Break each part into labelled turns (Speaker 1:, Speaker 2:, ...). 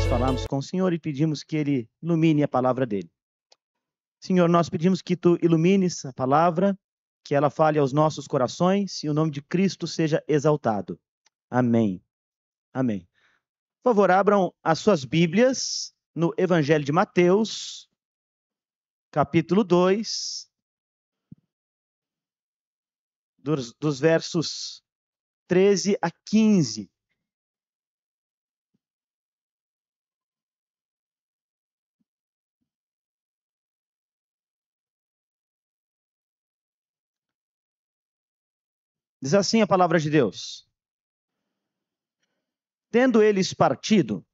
Speaker 1: nós falarmos com o Senhor e pedimos que Ele ilumine a palavra dEle. Senhor, nós pedimos que Tu ilumines a palavra, que ela fale aos nossos corações e o nome de Cristo seja exaltado. Amém. Amém. Por favor, abram as suas Bíblias no Evangelho de Mateus, capítulo 2, dos versos 13 a 15. Diz assim a palavra de Deus: Tendo eles partido,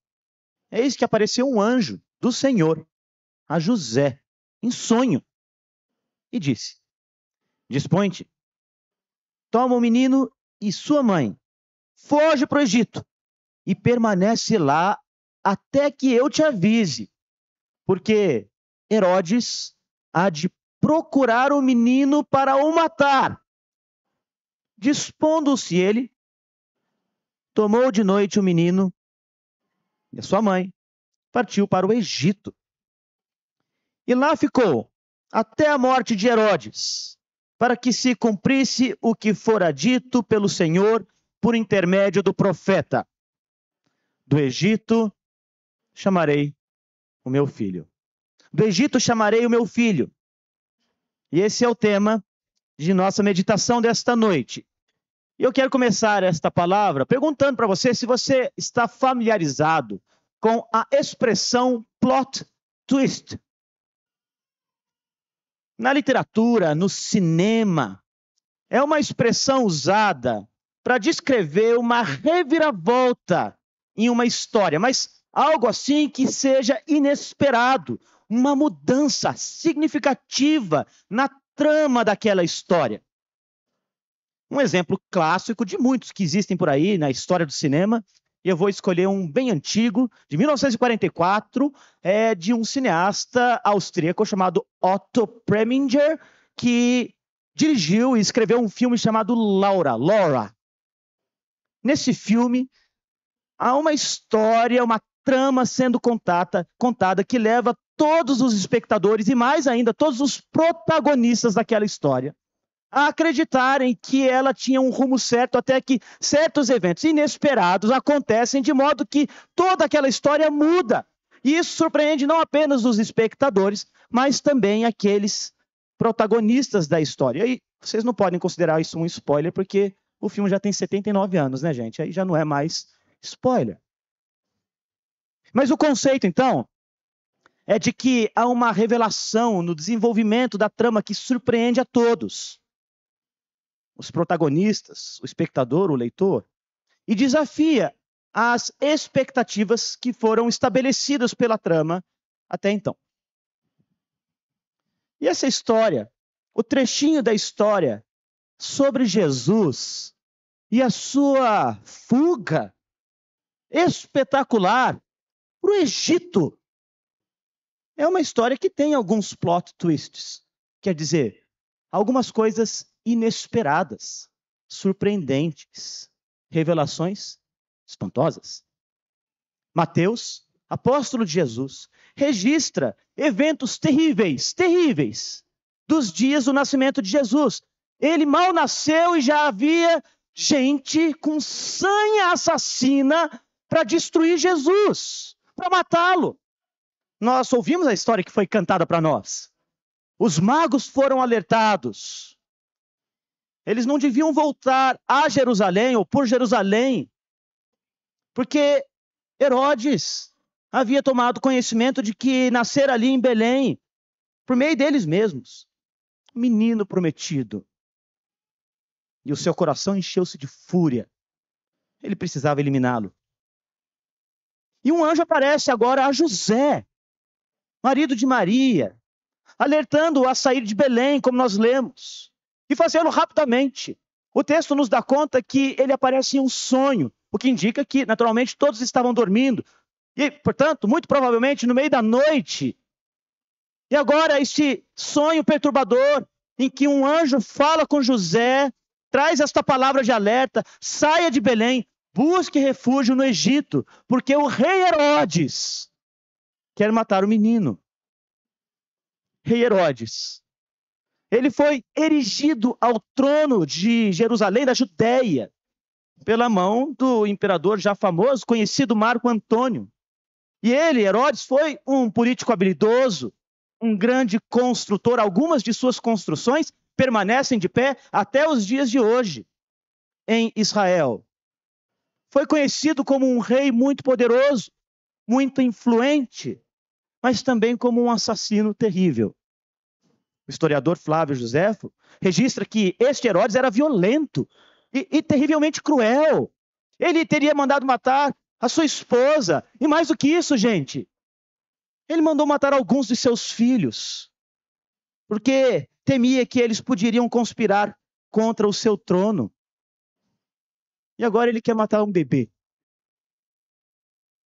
Speaker 1: eis que apareceu um anjo do Senhor a José, em sonho, e disse: Dispõe-te, toma o menino e sua mãe, foge para o Egito e permanece lá até que eu te avise, porque Herodes há de procurar o menino para o matar. Dispondo-se ele, tomou de noite o menino e a sua mãe, partiu para o Egito. E lá ficou até a morte de Herodes, para que se cumprisse o que fora dito pelo Senhor por intermédio do profeta: Do Egito chamarei o meu filho. Do Egito chamarei o meu filho. E esse é o tema de nossa meditação desta noite. E eu quero começar esta palavra perguntando para você se você está familiarizado com a expressão plot twist. Na literatura, no cinema, é uma expressão usada para descrever uma reviravolta em uma história, mas algo assim que seja inesperado, uma mudança significativa na trama daquela história. Um exemplo clássico de muitos que existem por aí na história do cinema, e eu vou escolher um bem antigo, de 1944, de um cineasta austríaco chamado Otto Preminger, que dirigiu e escreveu um filme chamado Laura. Nesse filme, há uma história, uma trama sendo contada que leva todos os espectadores, e mais ainda, todos os protagonistas daquela história, a acreditarem que ela tinha um rumo certo, até que certos eventos inesperados acontecem de modo que toda aquela história muda. E isso surpreende não apenas os espectadores, mas também aqueles protagonistas da história. E vocês não podem considerar isso um spoiler, porque o filme já tem 79 anos, né, gente? Aí já não é mais spoiler. Mas o conceito, então, é de que há uma revelação no desenvolvimento da trama que surpreende a todos. Os protagonistas, o espectador, o leitor, e desafia as expectativas que foram estabelecidas pela trama até então. E essa história, o trechinho da história sobre Jesus e a sua fuga espetacular para o Egito, é uma história que tem alguns plot twists, quer dizer, algumas coisas inesperadas, surpreendentes, revelações espantosas. Mateus, apóstolo de Jesus, registra eventos terríveis dos dias do nascimento de Jesus. Ele mal nasceu e já havia gente com sanha assassina para destruir Jesus, para matá-lo. Nós ouvimos a história que foi cantada para nós. Os magos foram alertados. Eles não deviam voltar a Jerusalém ou por Jerusalém, porque Herodes havia tomado conhecimento de que nascer ali em Belém, por meio deles mesmos, um menino prometido. E o seu coração encheu-se de fúria. Ele precisava eliminá-lo. E um anjo aparece agora a José, marido de Maria, alertando-o a sair de Belém, como nós lemos, e fazê-lo rapidamente. O texto nos dá conta que ele aparece em um sonho, o que indica que, naturalmente, todos estavam dormindo. E, portanto, muito provavelmente no meio da noite. E agora este sonho perturbador, em que um anjo fala com José, traz esta palavra de alerta: saia de Belém, busque refúgio no Egito, porque o rei Herodes quer matar o menino. Rei Herodes. Ele foi erigido ao trono de Jerusalém, da Judéia, pela mão do imperador já famoso, conhecido Marco Antônio. E ele, Herodes, foi um político habilidoso, um grande construtor. Algumas de suas construções permanecem de pé até os dias de hoje em Israel. Foi conhecido como um rei muito poderoso, muito influente, mas também como um assassino terrível. O historiador Flávio Joséfo registra que este Herodes era violento e terrivelmente cruel. Ele teria mandado matar a sua esposa. E mais do que isso, gente, ele mandou matar alguns de seus filhos, porque temia que eles poderiam conspirar contra o seu trono. E agora ele quer matar um bebê.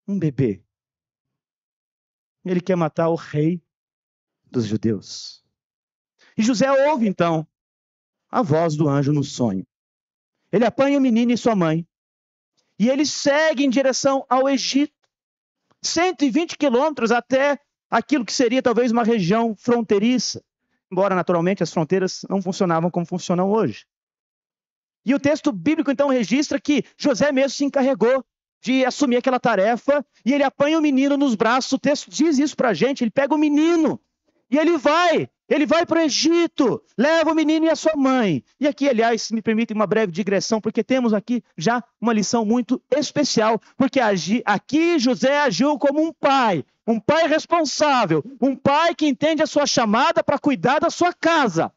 Speaker 1: Um bebê. Ele quer matar o rei dos judeus. E José ouve, então, a voz do anjo no sonho. Ele apanha o menino e sua mãe. E ele segue em direção ao Egito. 120 quilômetros até aquilo que seria talvez uma região fronteiriça. Embora, naturalmente, as fronteiras não funcionavam como funcionam hoje. E o texto bíblico, então, registra que José mesmo se encarregou de assumir aquela tarefa. E ele apanha o menino nos braços. O texto diz isso pra gente. Ele pega o menino e ele vai para o Egito, leva o menino e a sua mãe. E aqui, aliás, se me permitem uma breve digressão, porque temos aqui já uma lição muito especial, porque aqui José agiu como um pai responsável, um pai que entende a sua chamada para cuidar da sua casa.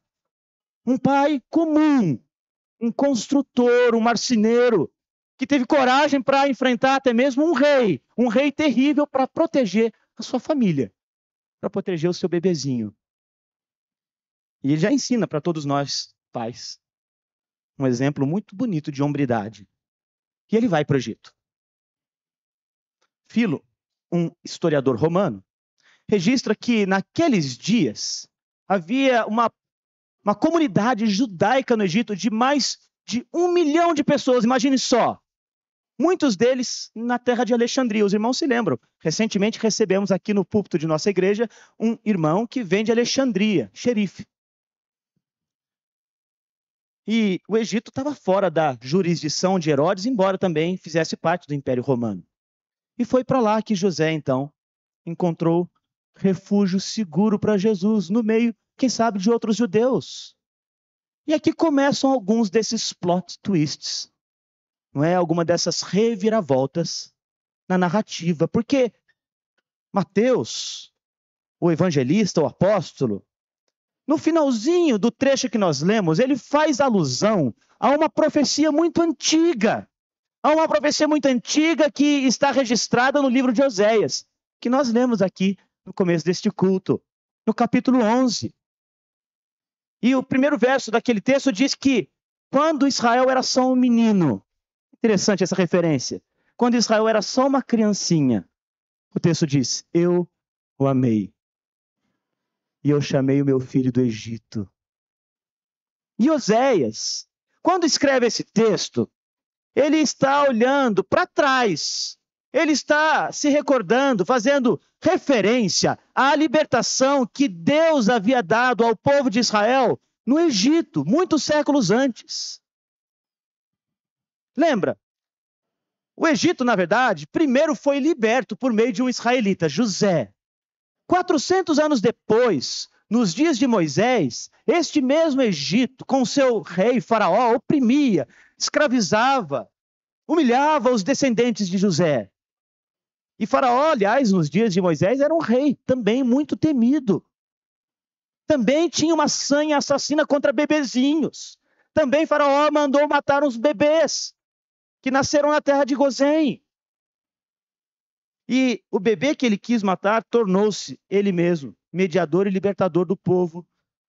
Speaker 1: Um pai comum, um construtor, um marceneiro, que teve coragem para enfrentar até mesmo um rei terrível para proteger a sua família, para proteger o seu bebezinho. E ele já ensina para todos nós, pais, um exemplo muito bonito de hombridade. E ele vai para o Egito. Filo, um historiador romano, registra que naqueles dias havia uma comunidade judaica no Egito de mais de 1 milhão de pessoas, imagine só. Muitos deles na terra de Alexandria. Os irmãos se lembram. Recentemente recebemos aqui no púlpito de nossa igreja um irmão que vem de Alexandria, xerife. E o Egito estava fora da jurisdição de Herodes, embora também fizesse parte do Império Romano. E foi para lá que José, então, encontrou refúgio seguro para Jesus, no meio, quem sabe, de outros judeus. E aqui começam alguns desses plot twists, não é? Alguma dessas reviravoltas na narrativa, porque Mateus, o evangelista, o apóstolo, no finalzinho do trecho que nós lemos, ele faz alusão a uma profecia muito antiga. A uma profecia muito antiga que está registrada no livro de Oséias, que nós lemos aqui no começo deste culto, no capítulo 11. E o primeiro verso daquele texto diz que quando Israel era só um menino, interessante essa referência, quando Israel era só uma criancinha, o texto diz, eu o amei. E eu chamei o meu filho do Egito. E Oséias, quando escreve esse texto, ele está olhando para trás. Ele está se recordando, fazendo referência à libertação que Deus havia dado ao povo de Israel no Egito, muitos séculos antes. Lembra? O Egito, na verdade, primeiro foi liberto por meio de um israelita, José. 400 anos depois, nos dias de Moisés, este mesmo Egito, com seu rei Faraó, oprimia, escravizava, humilhava os descendentes de José. E Faraó, aliás, nos dias de Moisés, era um rei também muito temido. Também tinha uma sanha assassina contra bebezinhos. Também Faraó mandou matar uns bebês que nasceram na terra de Gozém. E o bebê que ele quis matar tornou-se ele mesmo mediador e libertador do povo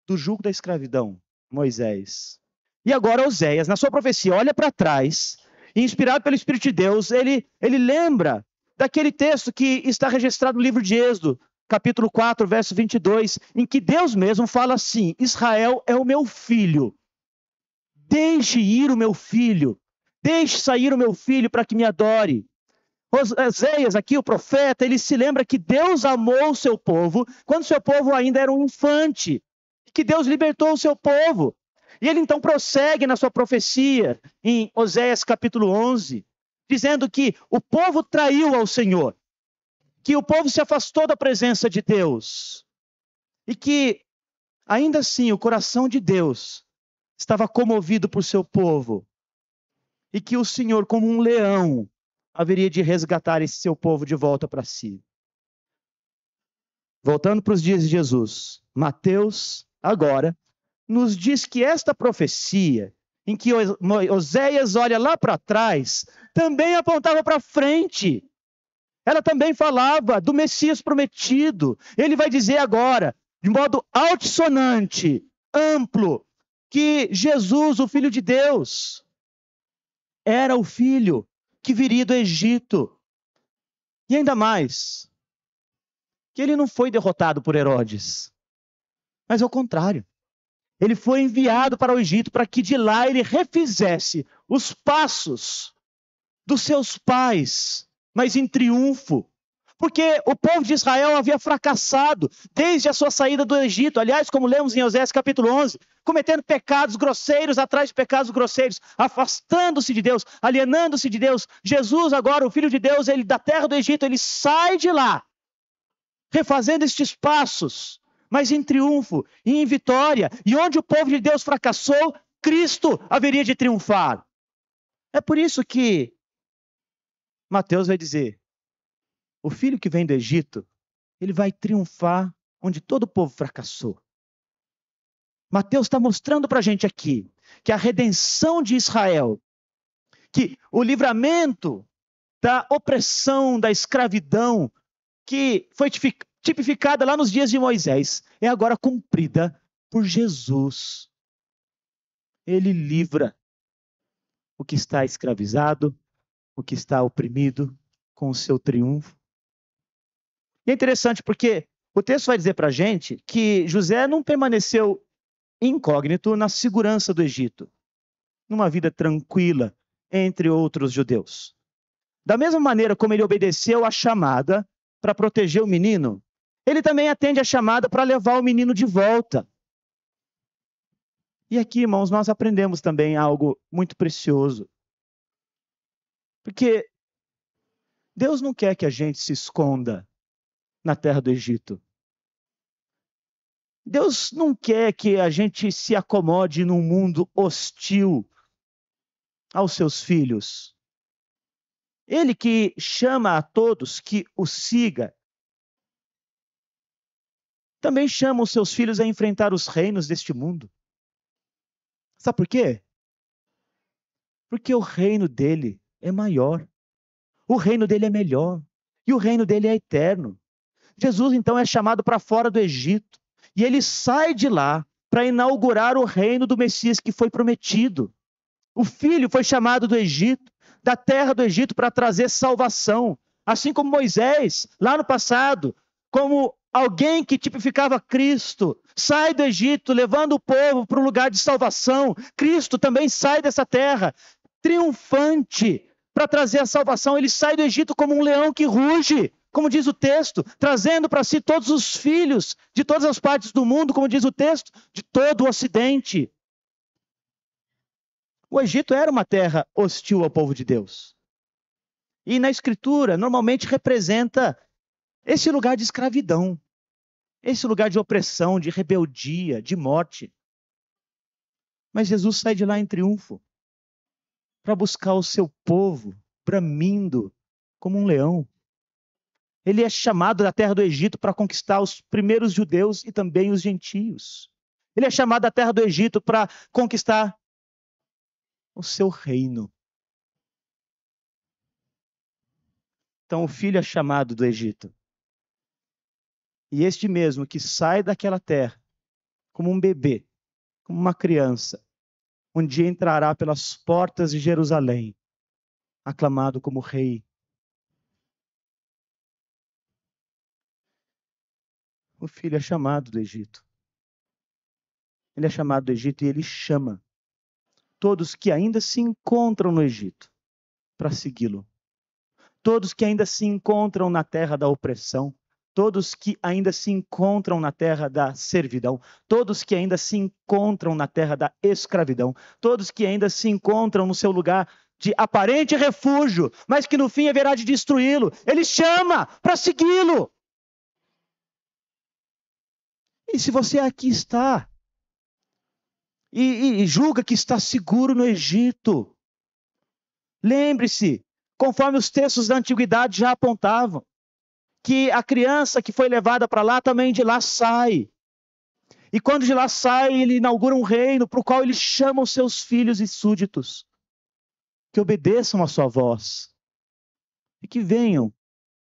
Speaker 1: do jugo da escravidão, Moisés. E agora Oséias, na sua profecia, olha para trás, e inspirado pelo Espírito de Deus, ele lembra daquele texto que está registrado no livro de Êxodo, capítulo 4, verso 22, em que Deus mesmo fala assim, Israel é o meu filho, deixe ir o meu filho, Deixe sair o meu filho para que me adore. Oséias, aqui o profeta, ele se lembra que Deus amou o seu povo quando o seu povo ainda era um infante, que Deus libertou o seu povo. E ele então prossegue na sua profecia em Oséias capítulo 11, dizendo que o povo traiu ao Senhor, que o povo se afastou da presença de Deus e que ainda assim o coração de Deus estava comovido por seu povo e que o Senhor, como um leão, haveria de resgatar esse seu povo de volta para si. Voltando para os dias de Jesus, Mateus, agora, nos diz que esta profecia, em que Oséias olha lá para trás, também apontava para frente. Ela também falava do Messias prometido. Ele vai dizer agora, de modo altissonante, amplo, que Jesus, o Filho de Deus, era o filho que viria do Egito. E ainda mais, que ele não foi derrotado por Herodes, mas ao contrário. Ele foi enviado para o Egito para que de lá ele refizesse os passos dos seus pais, mas em triunfo. Porque o povo de Israel havia fracassado desde a sua saída do Egito. Aliás, como lemos em Oséias capítulo 11, cometendo pecados grosseiros atrás de pecados grosseiros, afastando-se de Deus, alienando-se de Deus. Jesus agora, o Filho de Deus, ele da terra do Egito, ele sai de lá, refazendo estes passos, mas em triunfo e em vitória. E onde o povo de Deus fracassou, Cristo haveria de triunfar. É por isso que Mateus vai dizer, o filho que vem do Egito, ele vai triunfar onde todo o povo fracassou. Mateus está mostrando para a gente aqui que a redenção de Israel, que o livramento da opressão, da escravidão, que foi tipificada lá nos dias de Moisés, é agora cumprida por Jesus. Ele livra o que está escravizado, o que está oprimido, com o seu triunfo. E é interessante porque o texto vai dizer para a gente que José não permaneceu incógnito na segurança do Egito, numa vida tranquila entre outros judeus. Da mesma maneira como ele obedeceu à chamada para proteger o menino, ele também atende à chamada para levar o menino de volta. E aqui, irmãos, nós aprendemos também algo muito precioso. Porque Deus não quer que a gente se esconda na terra do Egito. Deus não quer que a gente se acomode num mundo hostil aos seus filhos. Ele que chama a todos que o siga, também chama os seus filhos a enfrentar os reinos deste mundo. Sabe por quê? Porque o reino dele é maior. O reino dele é melhor. E o reino dele é eterno. Jesus, então, é chamado para fora do Egito. E ele sai de lá para inaugurar o reino do Messias que foi prometido. O filho foi chamado do Egito, da terra do Egito, para trazer salvação. Assim como Moisés, lá no passado, como alguém que tipificava Cristo, sai do Egito, levando o povo para um lugar de salvação. Cristo também sai dessa terra, triunfante, para trazer a salvação. Ele sai do Egito como um leão que ruge, como diz o texto, trazendo para si todos os filhos de todas as partes do mundo, como diz o texto, de todo o Ocidente. O Egito era uma terra hostil ao povo de Deus. E na Escritura, normalmente representa esse lugar de escravidão, esse lugar de opressão, de rebeldia, de morte. Mas Jesus sai de lá em triunfo para buscar o seu povo, bramindo como um leão. Ele é chamado da terra do Egito para conquistar os primeiros judeus e também os gentios. Ele é chamado da terra do Egito para conquistar o seu reino. Então o filho é chamado do Egito. E este mesmo que sai daquela terra, como um bebê, como uma criança, um dia entrará pelas portas de Jerusalém, aclamado como rei. O filho é chamado do Egito. Ele é chamado do Egito e ele chama todos que ainda se encontram no Egito para segui-lo. Todos que ainda se encontram na terra da opressão, todos que ainda se encontram na terra da servidão, todos que ainda se encontram na terra da escravidão, todos que ainda se encontram no seu lugar de aparente refúgio, mas que no fim haverá de destruí-lo. Ele chama para segui-lo. E se você aqui está e julga que está seguro no Egito, lembre-se, conforme os textos da antiguidade já apontavam, que a criança que foi levada para lá também de lá sai. E quando de lá sai, ele inaugura um reino para o qual ele chama os seus filhos e súditos que obedeçam a sua voz e que venham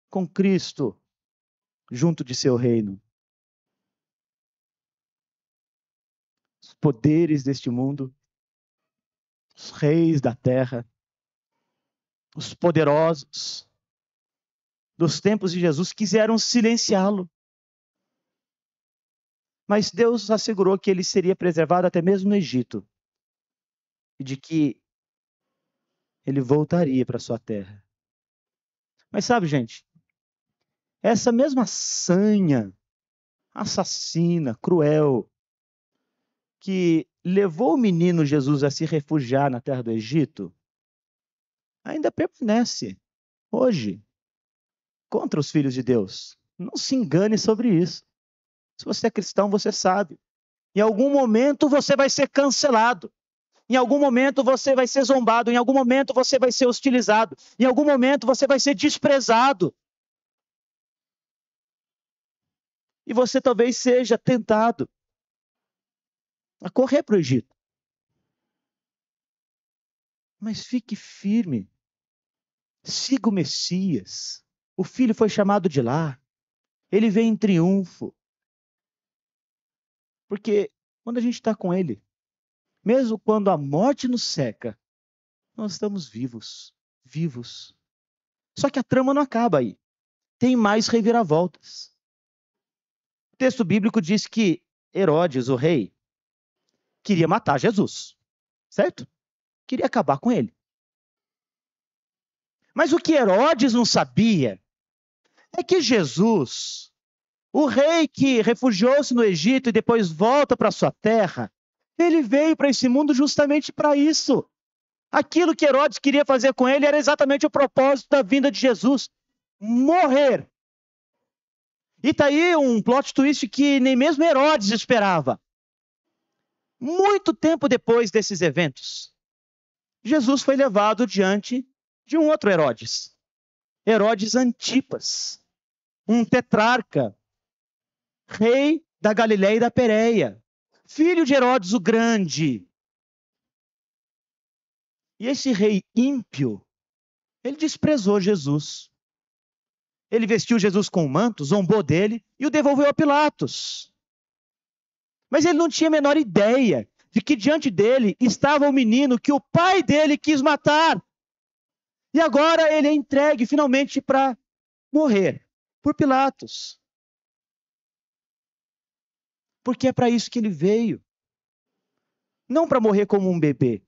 Speaker 1: com Cristo junto de seu reino. Os poderes deste mundo, os reis da terra, os poderosos dos tempos de Jesus quiseram silenciá-lo. Mas Deus assegurou que ele seria preservado até mesmo no Egito e de que ele voltaria para sua terra. Mas sabe, gente, essa mesma sanha assassina, cruel, que levou o menino Jesus a se refugiar na terra do Egito, ainda permanece hoje contra os filhos de Deus. Não se engane sobre isso. Se você é cristão, você sabe. Em algum momento você vai ser cancelado. Em algum momento você vai ser zombado. Em algum momento você vai ser hostilizado. Em algum momento você vai ser desprezado. E você talvez seja tentado a correr para o Egito. Mas fique firme. Siga o Messias. O filho foi chamado de lá. Ele vem em triunfo. Porque quando a gente está com ele, mesmo quando a morte nos seca, nós estamos vivos. Vivos. Só que a trama não acaba aí. Tem mais reviravoltas. O texto bíblico diz que Herodes, o rei, queria matar Jesus. Certo? Queria acabar com ele. Mas o que Herodes não sabia é que Jesus, o rei que refugiou-se no Egito e depois volta para sua terra, ele veio para esse mundo justamente para isso. Aquilo que Herodes queria fazer com ele era exatamente o propósito da vinda de Jesus: morrer. E está aí um plot twist que nem mesmo Herodes esperava. Muito tempo depois desses eventos, Jesus foi levado diante de um outro Herodes. Herodes Antipas, um tetrarca, rei da Galileia e da Pérea, filho de Herodes o Grande. E esse rei ímpio, ele desprezou Jesus. Ele vestiu Jesus com um manto, zombou dele e o devolveu a Pilatos. Mas ele não tinha a menor ideia de que diante dele estava o menino que o pai dele quis matar. E agora ele é entregue finalmente para morrer por Pilatos. Porque é para isso que ele veio. Não para morrer como um bebê,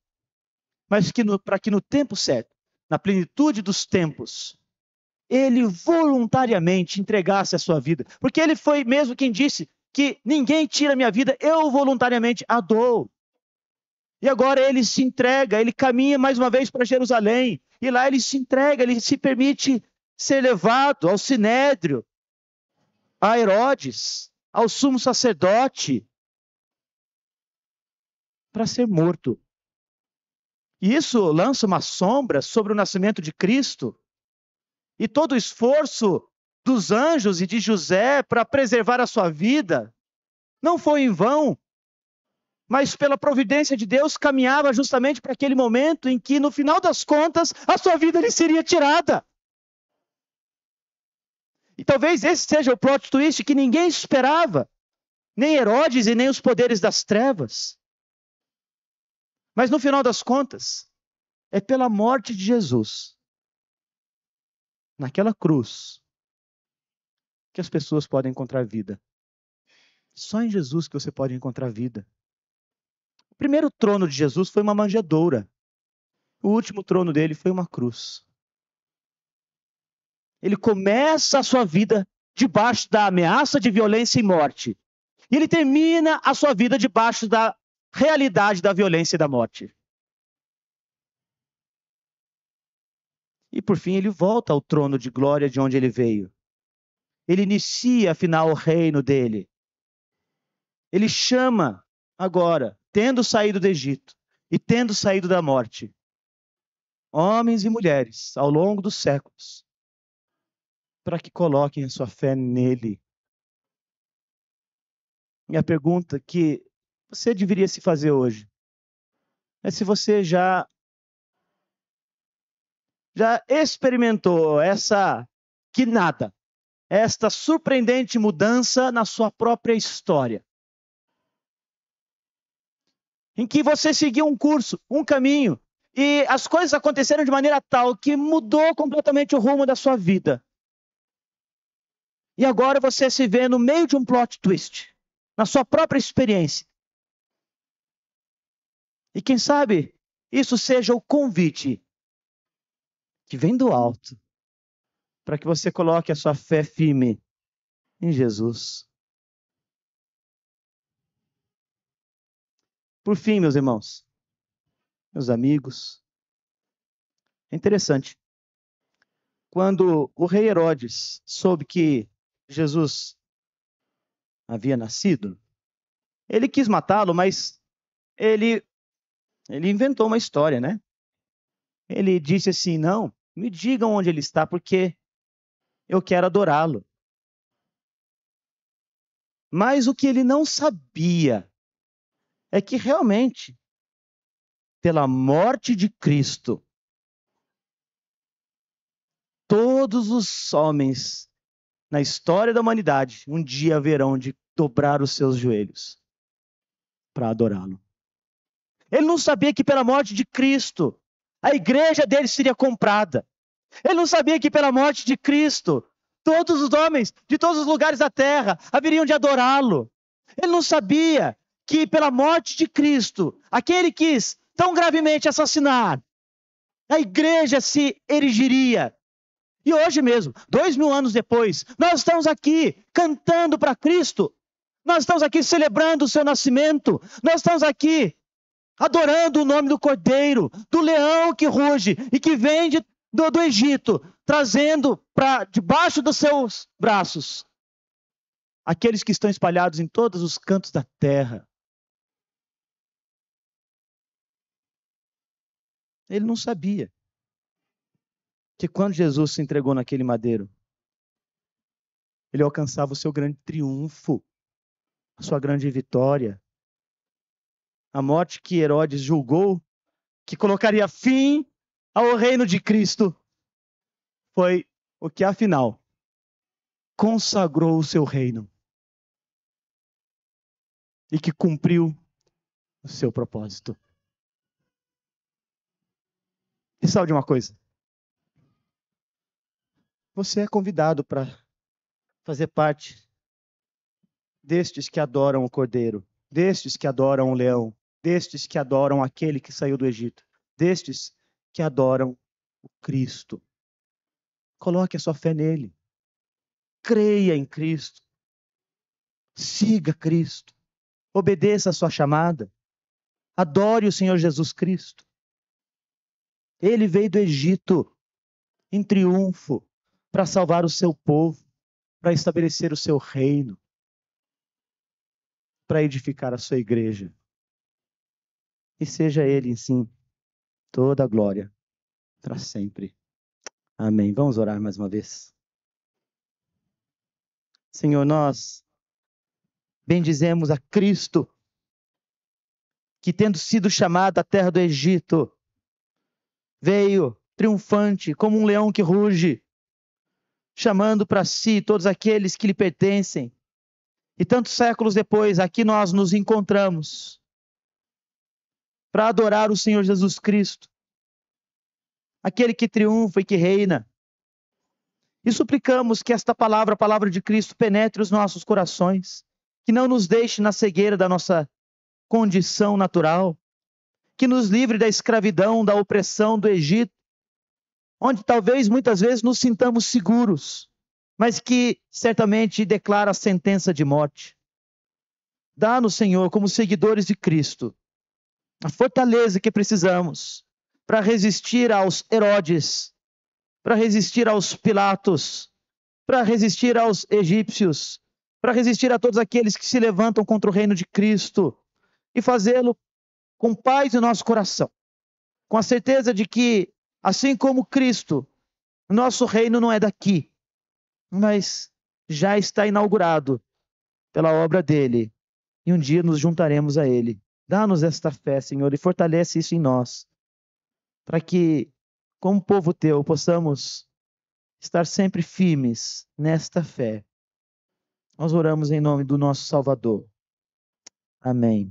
Speaker 1: mas para que no tempo certo, na plenitude dos tempos, ele voluntariamente entregasse a sua vida. Porque ele foi mesmo quem disse que ninguém tira minha vida, eu voluntariamente a dou. E agora ele se entrega, ele caminha mais uma vez para Jerusalém. E lá ele se entrega, ele se permite ser levado ao Sinédrio, a Herodes, ao sumo sacerdote, para ser morto. E isso lança uma sombra sobre o nascimento de Cristo. E todo o esforço dos anjos e de José para preservar a sua vida não foi em vão, mas pela providência de Deus caminhava justamente para aquele momento em que, no final das contas, a sua vida lhe seria tirada. E talvez esse seja o plot twist que ninguém esperava, nem Herodes e nem os poderes das trevas. Mas no final das contas, é pela morte de Jesus, naquela cruz, que as pessoas podem encontrar vida. Só em Jesus que você pode encontrar vida. O primeiro trono de Jesus foi uma manjedoura. O último trono dele foi uma cruz. Ele começa a sua vida debaixo da ameaça de violência e morte. E ele termina a sua vida debaixo da realidade da violência e da morte. E por fim ele volta ao trono de glória de onde ele veio. Ele inicia, afinal, o reino dele. Ele chama agora, tendo saído do Egito e tendo saído da morte, homens e mulheres ao longo dos séculos, para que coloquem a sua fé nele. E a pergunta que você deveria se fazer hoje é se você já experimentou esta surpreendente mudança na sua própria história. Em que você seguiu um curso, um caminho, e as coisas aconteceram de maneira tal que mudou completamente o rumo da sua vida. E agora você se vê no meio de um plot twist, na sua própria experiência. E quem sabe isso seja o convite que vem do alto, para que você coloque a sua fé firme em Jesus. Por fim, meus irmãos, meus amigos, é interessante. Quando o rei Herodes soube que Jesus havia nascido, ele quis matá-lo, mas ele inventou uma história, né? Ele disse assim: não, me digam onde ele está, porque eu quero adorá-lo. Mas o que ele não sabia é que realmente, pela morte de Cristo, todos os homens na história da humanidade um dia haverão de dobrar os seus joelhos para adorá-lo. Ele não sabia que pela morte de Cristo a igreja dele seria comprada. Ele não sabia que pela morte de Cristo todos os homens de todos os lugares da terra haveriam de adorá-lo. Ele não sabia que pela morte de Cristo, aquele que quis tão gravemente assassinar, a igreja se erigiria. E hoje mesmo, 2000 anos depois, nós estamos aqui cantando para Cristo. Nós estamos aqui celebrando o seu nascimento. Nós estamos aqui adorando o nome do Cordeiro, do leão que ruge e que vem do Egito, trazendo para debaixo dos seus braços aqueles que estão espalhados em todos os cantos da terra. Ele não sabia que quando Jesus se entregou naquele madeiro, ele alcançava o seu grande triunfo, a sua grande vitória. A morte que Herodes julgou que colocaria fim ao reino de Cristo foi o que, afinal, consagrou o seu reino e que cumpriu o seu propósito. E sabe de uma coisa? Você é convidado para fazer parte destes que adoram o Cordeiro, destes que adoram o leão, destes que adoram aquele que saiu do Egito, destes que adoram o Cristo. Coloque a sua fé nele. Creia em Cristo. Siga Cristo. Obedeça a sua chamada. Adore o Senhor Jesus Cristo. Ele veio do Egito em triunfo para salvar o seu povo, para estabelecer o seu reino, para edificar a sua igreja. E seja ele, sim, toda a glória para sempre. Amém. Vamos orar mais uma vez. Senhor, nós bendizemos a Cristo, que tendo sido chamado da terra do Egito, veio triunfante como um leão que ruge, chamando para si todos aqueles que lhe pertencem. E tantos séculos depois, aqui nós nos encontramos para adorar o Senhor Jesus Cristo, aquele que triunfa e que reina. E suplicamos que esta palavra, a palavra de Cristo, penetre os nossos corações, que não nos deixe na cegueira da nossa condição natural, que nos livre da escravidão, da opressão do Egito, onde talvez muitas vezes nos sintamos seguros, mas que certamente declara a sentença de morte. Dá-nos, Senhor, como seguidores de Cristo, a fortaleza que precisamos para resistir aos Herodes, para resistir aos Pilatos, para resistir aos egípcios, para resistir a todos aqueles que se levantam contra o reino de Cristo, e fazê-lo com paz no nosso coração, com a certeza de que, assim como Cristo, nosso reino não é daqui, mas já está inaugurado pela obra dele, e um dia nos juntaremos a ele. Dá-nos esta fé, Senhor, e fortalece isso em nós, para que, como povo teu, possamos estar sempre firmes nesta fé. Nós oramos em nome do nosso Salvador. Amém.